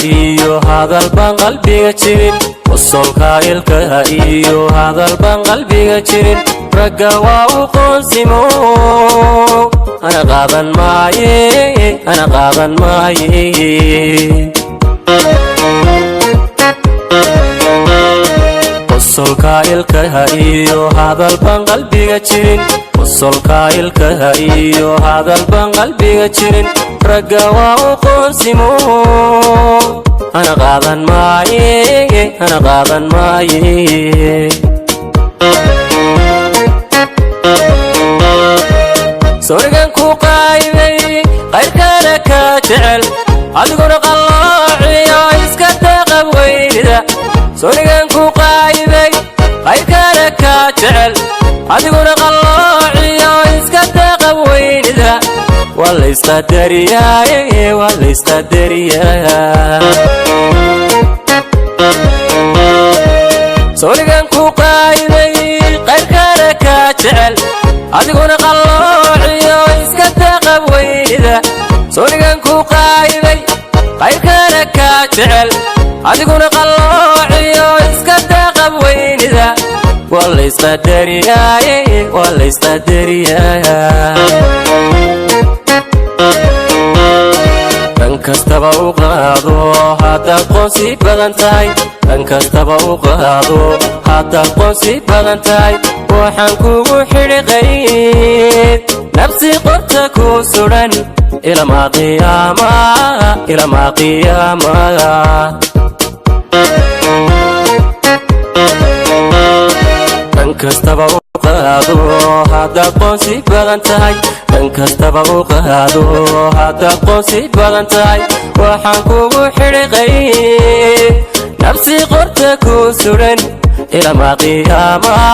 iyo hadal baan qalbiga jirin wasolka ilkaha iyo hadal baan qalbiga jirin ragga waa u qoonsimo ana qaadan maaye wasolka ilkaha iyo hadal baan qalbiga jirin wasolka ilkaha iyo hadal baan qalbiga jirin ragga waa u qoonsimo ana qaadan maaye sorigan ku qaybay qayrkana ka jecel adiguna qalloociyo iska taqab weynida sorigan ku qaybay qayrkana ka jecel adiguna qalloociyo iska taqab weynida wala istadariyaa sorigan ku qaybay qayrkana ka jecel adiguna qalloociyo iska taqab weynida sorigan ku qaybay qayrkana ka jecel adiguna qalloociyo iska taqab weynida wala istadariyaa kastaba u qaado haddaad qoonsi badan tahay dhan kastaba u qaado haddaad qoonsi badan tahay waxaan kugu xidhi qayd nafsi qorta ku suran ilamaa qiyaamaha dhan kastaba u qaado haddaad qoonsi badan tahay dhan kastaba u qaado haddaad qoonsi badan tahay waxaan kugu xidhi qayd nafsi qorta ku suran ilamaa qiyaamaha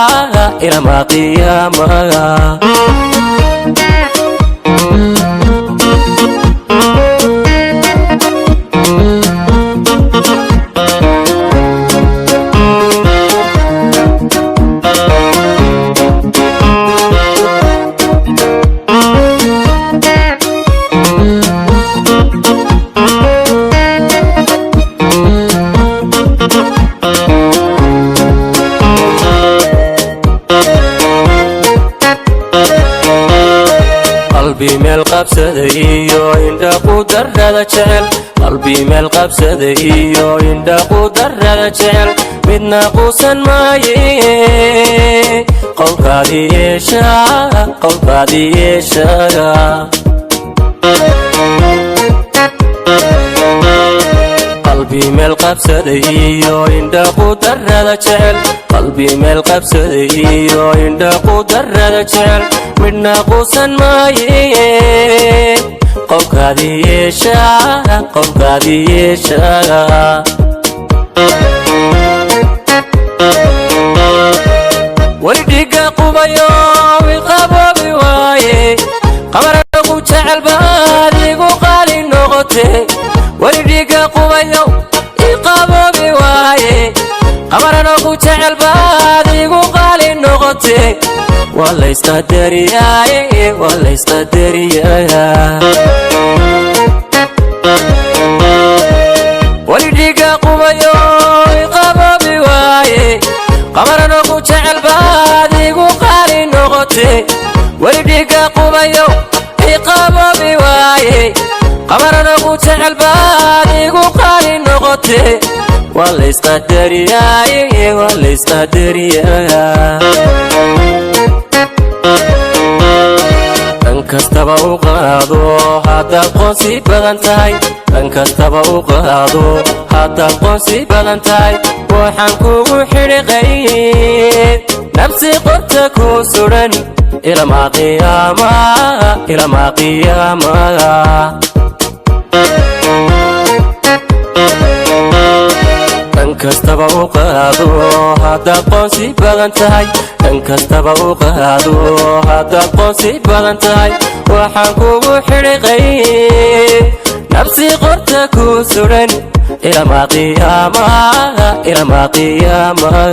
qalbi meel qabsaday iyo indha qudarrada jecel qalbi meel qabsaday iyo indha qudarrada jecel midna quusan maaye qowlkaadii yeeshaga qalbi meel qabsaday iyo indha qudarrada jecel qalbi meel qabsaday iyo indha qudarrada jecel midna quusan maaye qowlkaadii yeeshaga weli dhiga qubayo wiqaboobi waaye qamarana ku jecel baad igu qaali noqote weli dhiga qubayo iqaboobi waaye qamarana ku jecel baad igu qaali noqote wala istadariyaa weli dhiga qubayo iqaboobi waaye qamarana ku jecel baad igu qaali noqote weli dhiga qubayo iqaboobi waaye qamarana ku jecel baad igu qaali noqote wala istadariyaa kastaba u qaado haddaad qoonsi badan tahay dhan kastaba u qaado haddaad qoonsi badan tahay waxaan kugu xidhiqay nafsi qorta ku suran ilamaa qiyaamaha dhan kastaba u qaado haddaad qoonsi badan tahay dhan kastaba u qaado haddaad qoonsi badan tahay waxaan kugu xidhiqay nafsi qorta ku suran ilamaa qiyaamaha